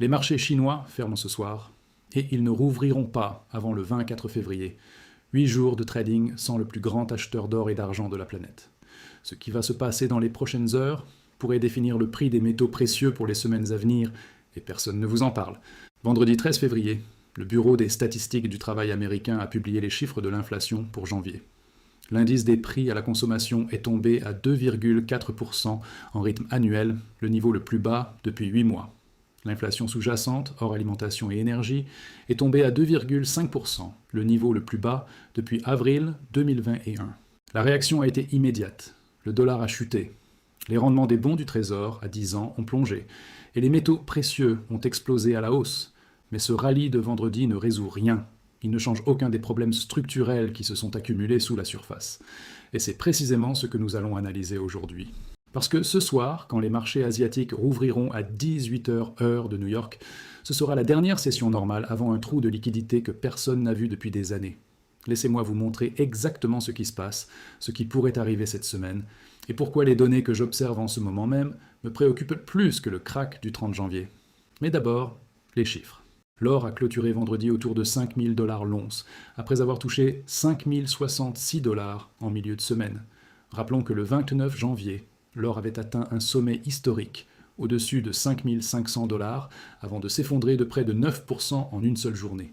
Les marchés chinois ferment ce soir, et ils ne rouvriront pas avant le 24 février. 8 jours de trading sans le plus grand acheteur d'or et d'argent de la planète. Ce qui va se passer dans les prochaines heures pourrait définir le prix des métaux précieux pour les semaines à venir, et personne ne vous en parle. Vendredi 13 février, le Bureau des statistiques du travail américain a publié les chiffres de l'inflation pour janvier. L'indice des prix à la consommation est tombé à 2,4% en rythme annuel, le niveau le plus bas depuis 8 mois. L'inflation sous-jacente, hors alimentation et énergie, est tombée à 2,5%, le niveau le plus bas depuis avril 2021. La réaction a été immédiate. Le dollar a chuté. Les rendements des bons du Trésor à 10 ans ont plongé, et les métaux précieux ont explosé à la hausse. Mais ce rallye de vendredi ne résout rien. Il ne change aucun des problèmes structurels qui se sont accumulés sous la surface. Et c'est précisément ce que nous allons analyser aujourd'hui. Parce que ce soir, quand les marchés asiatiques rouvriront à 18h heure de New York, ce sera la dernière session normale avant un trou de liquidité que personne n'a vu depuis des années. Laissez-moi vous montrer exactement ce qui se passe, ce qui pourrait arriver cette semaine, et pourquoi les données que j'observe en ce moment même me préoccupent plus que le crack du 30 janvier. Mais d'abord, les chiffres. L'or a clôturé vendredi autour de 5 000 $ l'once, après avoir touché 5 066 $ en milieu de semaine. Rappelons que le 29 janvier, l'or avait atteint un sommet historique, au-dessus de 5 500 $, avant de s'effondrer de près de 9% en une seule journée.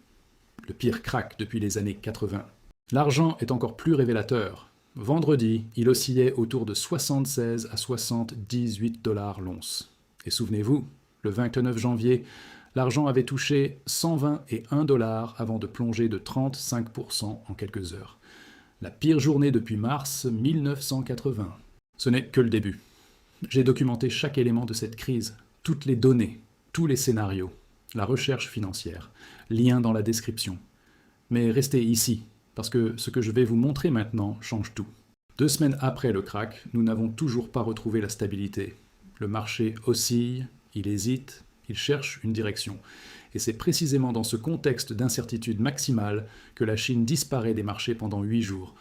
Le pire crack depuis les années 80. L'argent est encore plus révélateur. Vendredi, il oscillait autour de 76 à 78 $ l'once. Et souvenez-vous, le 29 janvier, l'argent avait touché 121 $ avant de plonger de 35% en quelques heures. La pire journée depuis mars 1980. Ce n'est que le début. J'ai documenté chaque élément de cette crise, toutes les données, tous les scénarios, la recherche financière, lien dans la description. Mais restez ici, parce que ce que je vais vous montrer maintenant change tout. 2 semaines après le crack, nous n'avons toujours pas retrouvé la stabilité. Le marché oscille, il hésite, il cherche une direction. Et c'est précisément dans ce contexte d'incertitude maximale que la Chine disparaît des marchés pendant 8 jours.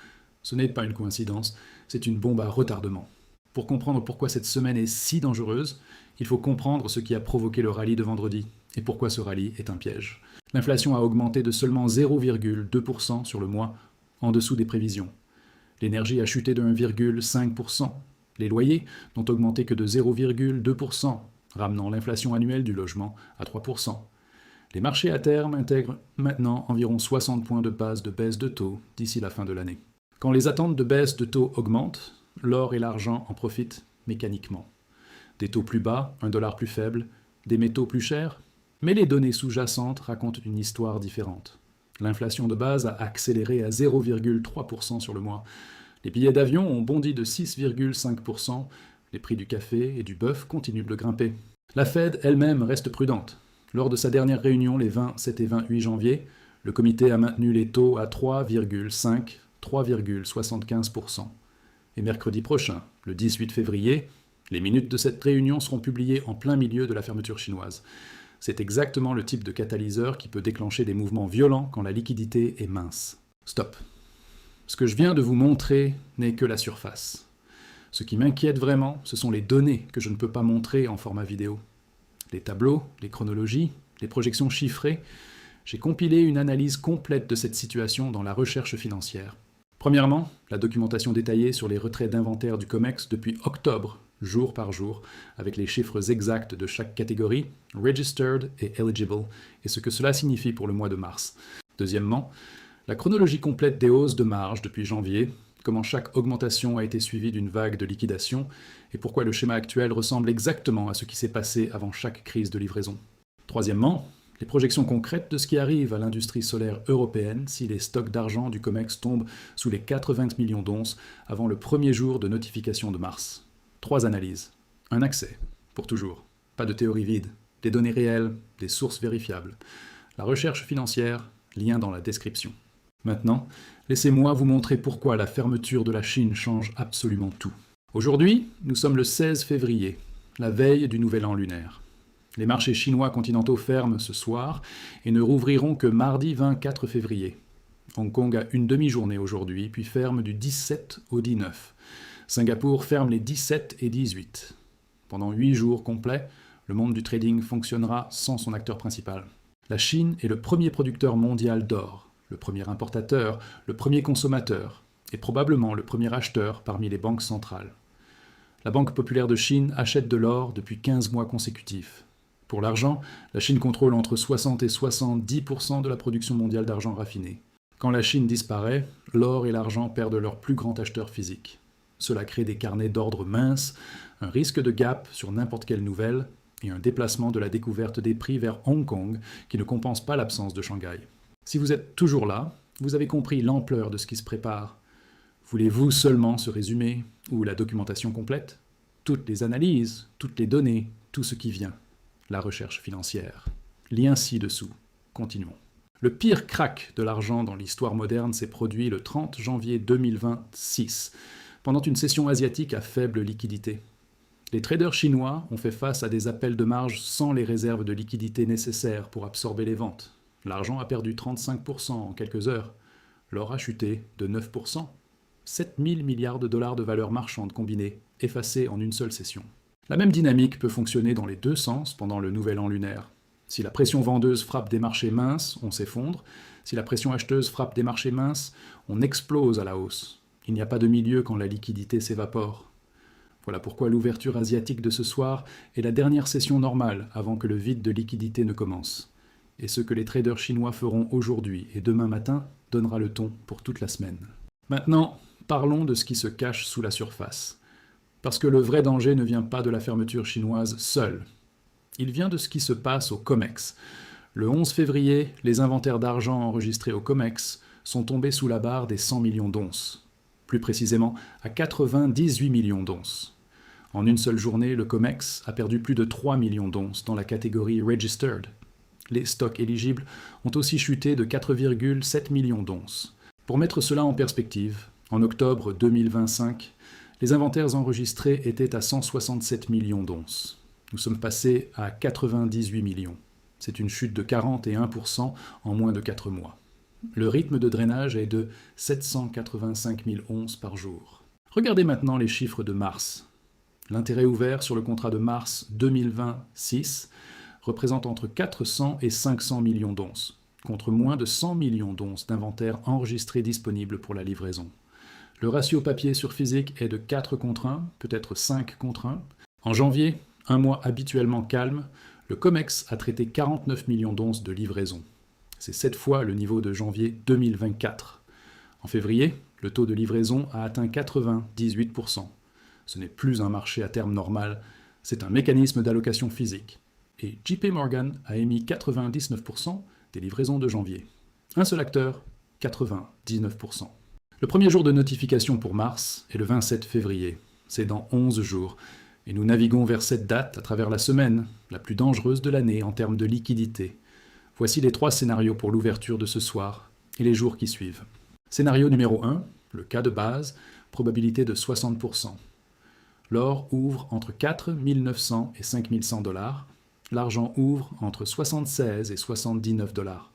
Ce n'est pas une coïncidence, c'est une bombe à retardement. Pour comprendre pourquoi cette semaine est si dangereuse, il faut comprendre ce qui a provoqué le rallye de vendredi, et pourquoi ce rallye est un piège. L'inflation a augmenté de seulement 0,2% sur le mois, en dessous des prévisions. L'énergie a chuté de 1,5%. Les loyers n'ont augmenté que de 0,2%, ramenant l'inflation annuelle du logement à 3%. Les marchés à terme intègrent maintenant environ 60 points de base de baisse de taux d'ici la fin de l'année. Quand les attentes de baisse de taux augmentent, l'or et l'argent en profitent mécaniquement. Des taux plus bas, un dollar plus faible, des métaux plus chers, mais les données sous-jacentes racontent une histoire différente. L'inflation de base a accéléré à 0,3% sur le mois. Les billets d'avion ont bondi de 6,5%, les prix du café et du bœuf continuent de grimper. La Fed elle-même reste prudente. Lors de sa dernière réunion les 27 et 28 janvier, le comité a maintenu les taux à 3,75%. Et mercredi prochain, le 18 février, les minutes de cette réunion seront publiées en plein milieu de la fermeture chinoise. C'est exactement le type de catalyseur qui peut déclencher des mouvements violents quand la liquidité est mince. Stop. Ce que je viens de vous montrer n'est que la surface. Ce qui m'inquiète vraiment, ce sont les données que je ne peux pas montrer en format vidéo. Les tableaux, les chronologies, les projections chiffrées. J'ai compilé une analyse complète de cette situation dans la recherche financière. Premièrement, la documentation détaillée sur les retraits d'inventaire du COMEX depuis octobre, jour par jour, avec les chiffres exacts de chaque catégorie, registered et eligible, et ce que cela signifie pour le mois de mars. Deuxièmement, la chronologie complète des hausses de marge depuis janvier, comment chaque augmentation a été suivie d'une vague de liquidation, et pourquoi le schéma actuel ressemble exactement à ce qui s'est passé avant chaque crise de livraison. Troisièmement, les projections concrètes de ce qui arrive à l'industrie solaire européenne si les stocks d'argent du COMEX tombent sous les 80 millions d'onces avant le premier jour de notification de mars. 3 analyses. Un accès, pour toujours. Pas de théorie vide. Des données réelles, des sources vérifiables. La recherche financière, lien dans la description. Maintenant, laissez-moi vous montrer pourquoi la fermeture de la Chine change absolument tout. Aujourd'hui, nous sommes le 16 février, la veille du nouvel an lunaire. Les marchés chinois continentaux ferment ce soir et ne rouvriront que mardi 24 février. Hong Kong a une demi-journée aujourd'hui, puis ferme du 17 au 19. Singapour ferme les 17 et 18. Pendant 8 jours complets, le monde du trading fonctionnera sans son acteur principal. La Chine est le premier producteur mondial d'or, le premier importateur, le premier consommateur, et probablement le premier acheteur parmi les banques centrales. La Banque populaire de Chine achète de l'or depuis 15 mois consécutifs. Pour l'argent, la Chine contrôle entre 60 et 70% de la production mondiale d'argent raffiné. Quand la Chine disparaît, l'or et l'argent perdent leur plus grand acheteur physique. Cela crée des carnets d'ordre minces, un risque de gap sur n'importe quelle nouvelle et un déplacement de la découverte des prix vers Hong Kong qui ne compense pas l'absence de Shanghai. Si vous êtes toujours là, vous avez compris l'ampleur de ce qui se prépare. Voulez-vous seulement ce résumé ou la documentation complète? Toutes les analyses, toutes les données, tout ce qui vient. La recherche financière. Lien ci-dessous. Continuons. Le pire crack de l'argent dans l'histoire moderne s'est produit le 30 janvier 2026, pendant une session asiatique à faible liquidité. Les traders chinois ont fait face à des appels de marge sans les réserves de liquidité nécessaires pour absorber les ventes. L'argent a perdu 35% en quelques heures. L'or a chuté de 9%. 7 000 milliards de dollars de valeur marchande combinée, effacés en une seule session. La même dynamique peut fonctionner dans les deux sens pendant le nouvel an lunaire. Si la pression vendeuse frappe des marchés minces, on s'effondre. Si la pression acheteuse frappe des marchés minces, on explose à la hausse. Il n'y a pas de milieu quand la liquidité s'évapore. Voilà pourquoi l'ouverture asiatique de ce soir est la dernière session normale avant que le vide de liquidité ne commence. Et ce que les traders chinois feront aujourd'hui et demain matin donnera le ton pour toute la semaine. Maintenant, parlons de ce qui se cache sous la surface. Parce que le vrai danger ne vient pas de la fermeture chinoise seule. Il vient de ce qui se passe au COMEX. Le 11 février, les inventaires d'argent enregistrés au COMEX sont tombés sous la barre des 100 millions d'onces. Plus précisément, à 98 millions d'onces. En une seule journée, le COMEX a perdu plus de 3 millions d'onces dans la catégorie Registered. Les stocks éligibles ont aussi chuté de 4,7 millions d'onces. Pour mettre cela en perspective, en octobre 2025, les inventaires enregistrés étaient à 167 millions d'onces. Nous sommes passés à 98 millions. C'est une chute de 41% en moins de 4 mois. Le rythme de drainage est de 785 000 onces par jour. Regardez maintenant les chiffres de mars. L'intérêt ouvert sur le contrat de mars 2026 représente entre 400 et 500 millions d'onces, contre moins de 100 millions d'onces d'inventaire enregistrés disponibles pour la livraison. Le ratio papier sur physique est de 4 contre 1, peut-être 5 contre 1. En janvier, un mois habituellement calme, le COMEX a traité 49 millions d'onces de livraison. C'est 7 fois le niveau de janvier 2024. En février, le taux de livraison a atteint 98%. Ce n'est plus un marché à terme normal, c'est un mécanisme d'allocation physique. Et JP Morgan a émis 99% des livraisons de janvier. Un seul acteur, 99%. Le premier jour de notification pour mars est le 27 février. C'est dans 11 jours. Et nous naviguons vers cette date à travers la semaine, la plus dangereuse de l'année en termes de liquidité. Voici les 3 scénarios pour l'ouverture de ce soir et les jours qui suivent. Scénario numéro 1, le cas de base, probabilité de 60%. L'or ouvre entre 4 900 et 5 100 dollars. L'argent ouvre entre 76 et 79 dollars.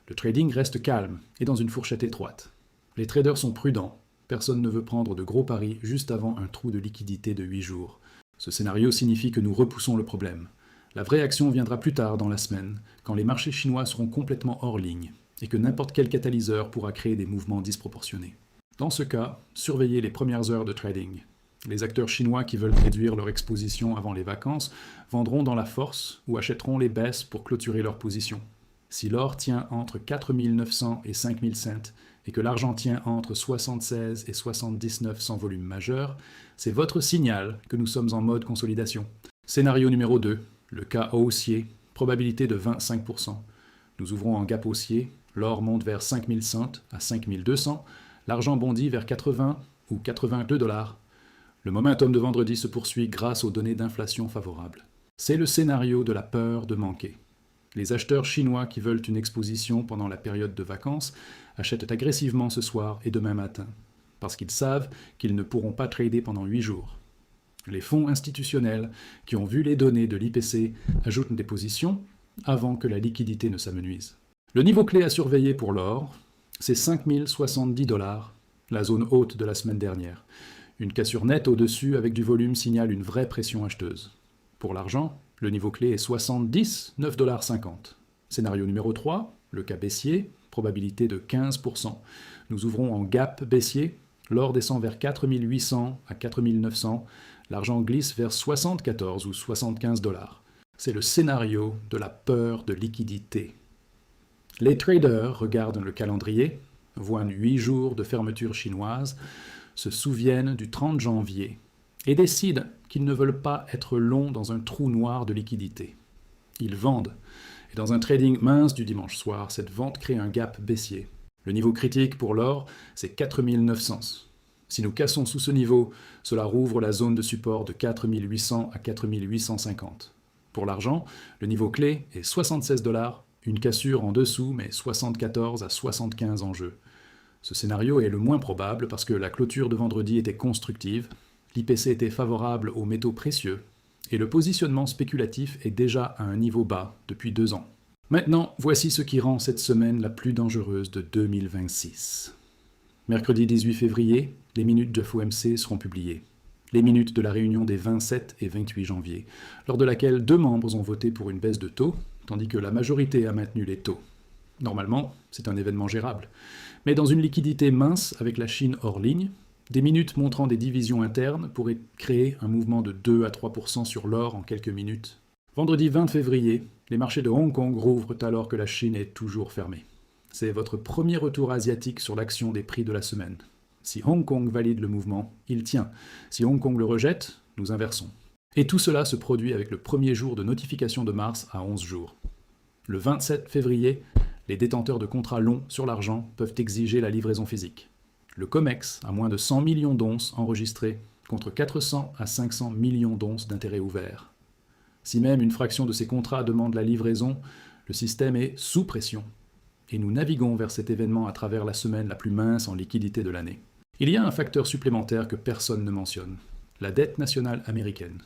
Le trading reste calme et dans une fourchette étroite. Les traders sont prudents. Personne ne veut prendre de gros paris juste avant un trou de liquidité de 8 jours. Ce scénario signifie que nous repoussons le problème. La vraie action viendra plus tard dans la semaine, quand les marchés chinois seront complètement hors ligne, et que n'importe quel catalyseur pourra créer des mouvements disproportionnés. Dans ce cas, surveillez les premières heures de trading. Les acteurs chinois qui veulent réduire leur exposition avant les vacances vendront dans la force ou achèteront les baisses pour clôturer leur position. Si l'or tient entre 4 900 et 5 100 et que l'argent tient entre 76 et 79 sans volume majeur, c'est votre signal que nous sommes en mode consolidation. Scénario numéro 2, le cas haussier, probabilité de 25%. Nous ouvrons en gap haussier, l'or monte vers 5100 à 5200, l'argent bondit vers 80 ou 82 dollars. Le momentum de vendredi se poursuit grâce aux données d'inflation favorables. C'est le scénario de la peur de manquer. Les acheteurs chinois qui veulent une exposition pendant la période de vacances achètent agressivement ce soir et demain matin, parce qu'ils savent qu'ils ne pourront pas trader pendant 8 jours. Les fonds institutionnels qui ont vu les données de l'IPC ajoutent des positions avant que la liquidité ne s'amenuise. Le niveau clé à surveiller pour l'or, c'est 5 070 dollars, la zone haute de la semaine dernière. Une cassure nette au-dessus avec du volume signale une vraie pression acheteuse. Pour l'argent, Le niveau clé est 70, 9,50 $. Scénario numéro 3, le cas baissier, probabilité de 15%. Nous ouvrons en gap baissier, l'or descend vers 4800 à 4900, l'argent glisse vers 74 ou 75 $. C'est le scénario de la peur de liquidité. Les traders regardent le calendrier, voient 8 jours de fermeture chinoise, se souviennent du 30 janvier et décident qu'ils ne veulent pas être longs dans un trou noir de liquidité. Ils vendent. Et dans un trading mince du dimanche soir, cette vente crée un gap baissier. Le niveau critique pour l'or, c'est 4900. Si nous cassons sous ce niveau, cela rouvre la zone de support de 4800 à 4850. Pour l'argent, le niveau clé est 76 $, une cassure en dessous, mais 74 à 75 en jeu. Ce scénario est le moins probable parce que la clôture de vendredi était constructive, l'IPC était favorable aux métaux précieux, et le positionnement spéculatif est déjà à un niveau bas depuis 2 ans. Maintenant, voici ce qui rend cette semaine la plus dangereuse de 2026. Mercredi 18 février, les minutes de FOMC seront publiées. Les minutes de la réunion des 27 et 28 janvier, lors de laquelle 2 membres ont voté pour une baisse de taux, tandis que la majorité a maintenu les taux. Normalement, c'est un événement gérable. Mais dans une liquidité mince avec la Chine hors ligne, des minutes montrant des divisions internes pourraient créer un mouvement de 2 à 3% sur l'or en quelques minutes. Vendredi 20 février, les marchés de Hong Kong rouvrent alors que la Chine est toujours fermée. C'est votre premier retour asiatique sur l'action des prix de la semaine. Si Hong Kong valide le mouvement, il tient. Si Hong Kong le rejette, nous inversons. Et tout cela se produit avec le premier jour de notification de mars à 11 jours. Le 27 février, les détenteurs de contrats longs sur l'argent peuvent exiger la livraison physique. Le COMEX a moins de 100 millions d'onces enregistrées, contre 400 à 500 millions d'onces d'intérêt ouvert. Si même une fraction de ces contrats demande la livraison, le système est sous pression. Et nous naviguons vers cet événement à travers la semaine la plus mince en liquidité de l'année. Il y a un facteur supplémentaire que personne ne mentionne, la dette nationale américaine.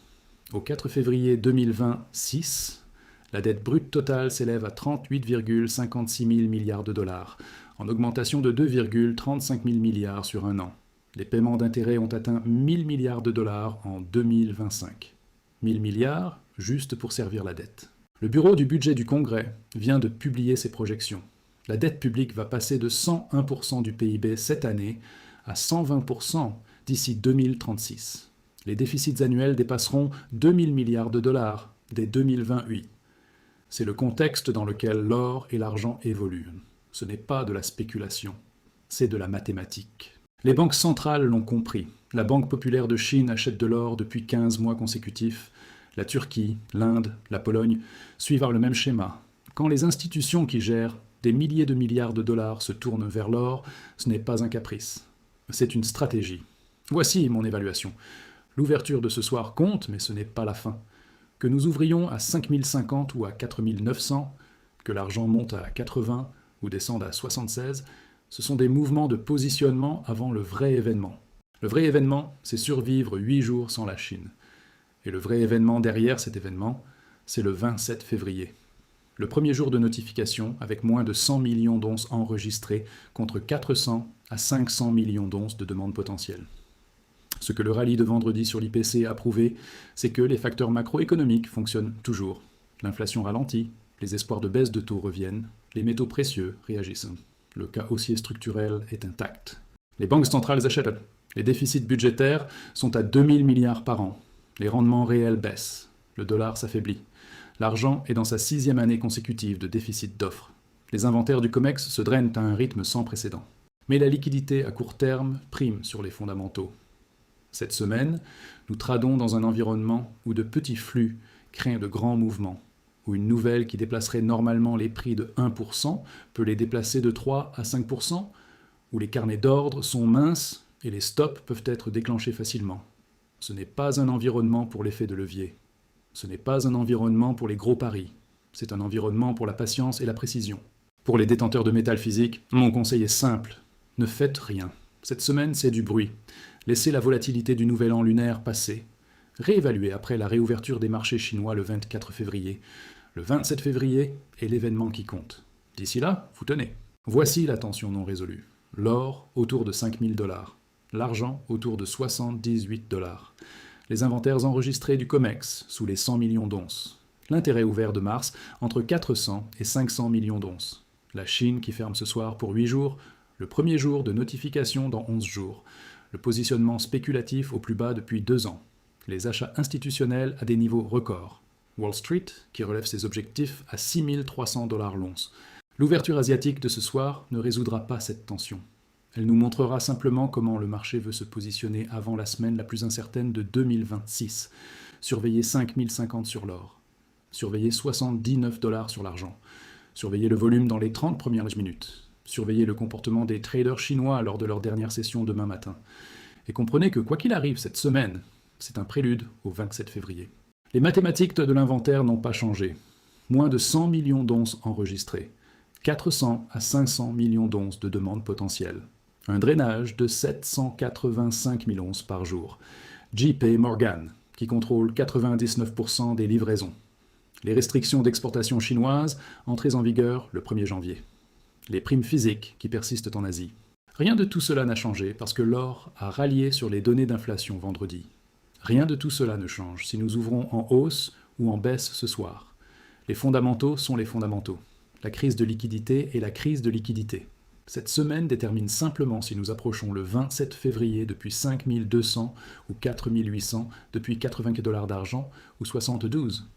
Au 4 février 2026, la dette brute totale s'élève à 38,56 000 milliards de dollars, en augmentation de 2,35 000 milliards sur un an. Les paiements d'intérêts ont atteint 1 000 milliards de dollars en 2025. 1 000 milliards juste pour servir la dette. Le Bureau du budget du Congrès vient de publier ses projections. La dette publique va passer de 101% du PIB cette année à 120% d'ici 2036. Les déficits annuels dépasseront 2 000 milliards de dollars dès 2028. C'est le contexte dans lequel l'or et l'argent évoluent. Ce n'est pas de la spéculation, c'est de la mathématique. Les banques centrales l'ont compris. La Banque populaire de Chine achète de l'or depuis 15 mois consécutifs. La Turquie, l'Inde, la Pologne suivent le même schéma. Quand les institutions qui gèrent des milliers de milliards de dollars se tournent vers l'or, ce n'est pas un caprice. C'est une stratégie. Voici mon évaluation. L'ouverture de ce soir compte, mais ce n'est pas la fin. Que nous ouvrions à 5050 ou à 4900, que l'argent monte à 80 ou descende à 76, ce sont des mouvements de positionnement avant le vrai événement. Le vrai événement, c'est survivre 8 jours sans la Chine. Et le vrai événement derrière cet événement, c'est le 27 février. Le premier jour de notification, avec moins de 100 millions d'onces enregistrées contre 400 à 500 millions d'onces de demandes potentielles. Ce que le rallye de vendredi sur l'IPC a prouvé, c'est que les facteurs macroéconomiques fonctionnent toujours. L'inflation ralentit, les espoirs de baisse de taux reviennent, les métaux précieux réagissent. Le cas haussier structurel est intact. Les banques centrales achètent. Les déficits budgétaires sont à 2 000 milliards par an. Les rendements réels baissent. Le dollar s'affaiblit. L'argent est dans sa 6e année consécutive de déficit d'offres. Les inventaires du COMEX se drainent à un rythme sans précédent. Mais la liquidité à court terme prime sur les fondamentaux. Cette semaine, nous tradons dans un environnement où de petits flux créent de grands mouvements, où une nouvelle qui déplacerait normalement les prix de 1% peut les déplacer de 3 à 5%, où les carnets d'ordre sont minces et les stops peuvent être déclenchés facilement. Ce n'est pas un environnement pour l'effet de levier. Ce n'est pas un environnement pour les gros paris. C'est un environnement pour la patience et la précision. Pour les détenteurs de métal physique, mon conseil est simple. Ne faites rien. Cette semaine, c'est du bruit. Laissez la volatilité du nouvel an lunaire passer. Réévaluez après la réouverture des marchés chinois le 24 février. Le 27 février est l'événement qui compte. D'ici là, vous tenez. Voici la tension non résolue. L'or autour de 5 000 $. L'argent autour de 78 $. Les inventaires enregistrés du COMEX sous les 100 millions d'onces. L'intérêt ouvert de mars entre 400 et 500 millions d'onces. La Chine qui ferme ce soir pour 8 jours, le premier jour de notification dans 11 jours. Le positionnement spéculatif au plus bas depuis 2 ans. Les achats institutionnels à des niveaux records. Wall Street qui relève ses objectifs à 6 300 $ l'once. L'ouverture asiatique de ce soir ne résoudra pas cette tension. Elle nous montrera simplement comment le marché veut se positionner avant la semaine la plus incertaine de 2026. Surveillez 5050 sur l'or. Surveillez 79 $ sur l'argent. Surveillez le volume dans les 30 premières minutes. Surveillez le comportement des traders chinois lors de leur dernière session demain matin. Et comprenez que quoi qu'il arrive cette semaine, c'est un prélude au 27 février. Les mathématiques de l'inventaire n'ont pas changé. Moins de 100 millions d'onces enregistrées. 400 à 500 millions d'onces de demande potentielle. Un drainage de 785 000 onces par jour. JP Morgan, qui contrôle 99% des livraisons. Les restrictions d'exportation chinoises entrées en vigueur le 1er janvier. Les primes physiques qui persistent en Asie. Rien de tout cela n'a changé parce que l'or a rallié sur les données d'inflation vendredi. Rien de tout cela ne change si nous ouvrons en hausse ou en baisse ce soir. Les fondamentaux sont les fondamentaux. La crise de liquidité est la crise de liquidité. Cette semaine détermine simplement si nous approchons le 27 février depuis 5 200 ou 4 800, depuis 80 $ d'argent ou 72.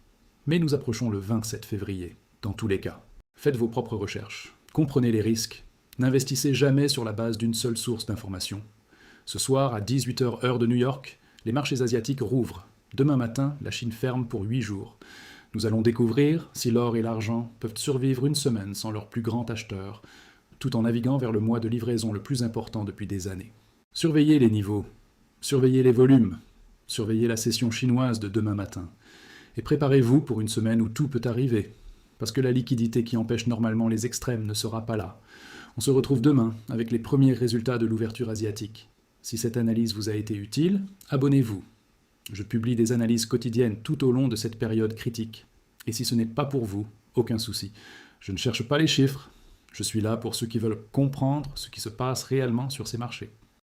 Mais nous approchons le 27 février, dans tous les cas. Faites vos propres recherches, comprenez les risques, n'investissez jamais sur la base d'une seule source d'information. Ce soir, à 18h heure de New York, les marchés asiatiques rouvrent. Demain matin, la Chine ferme pour 8 jours. Nous allons découvrir si l'or et l'argent peuvent survivre une semaine sans leur plus grand acheteur, tout en naviguant vers le mois de livraison le plus important depuis des années. Surveillez les niveaux, surveillez les volumes, surveillez la session chinoise de demain matin. Et préparez-vous pour une semaine où tout peut arriver, parce que la liquidité qui empêche normalement les extrêmes ne sera pas là. On se retrouve demain avec les premiers résultats de l'ouverture asiatique. Si cette analyse vous a été utile, abonnez-vous. Je publie des analyses quotidiennes tout au long de cette période critique. Et si ce n'est pas pour vous, aucun souci. Je ne cherche pas les chiffres. Je suis là pour ceux qui veulent comprendre ce qui se passe réellement sur ces marchés.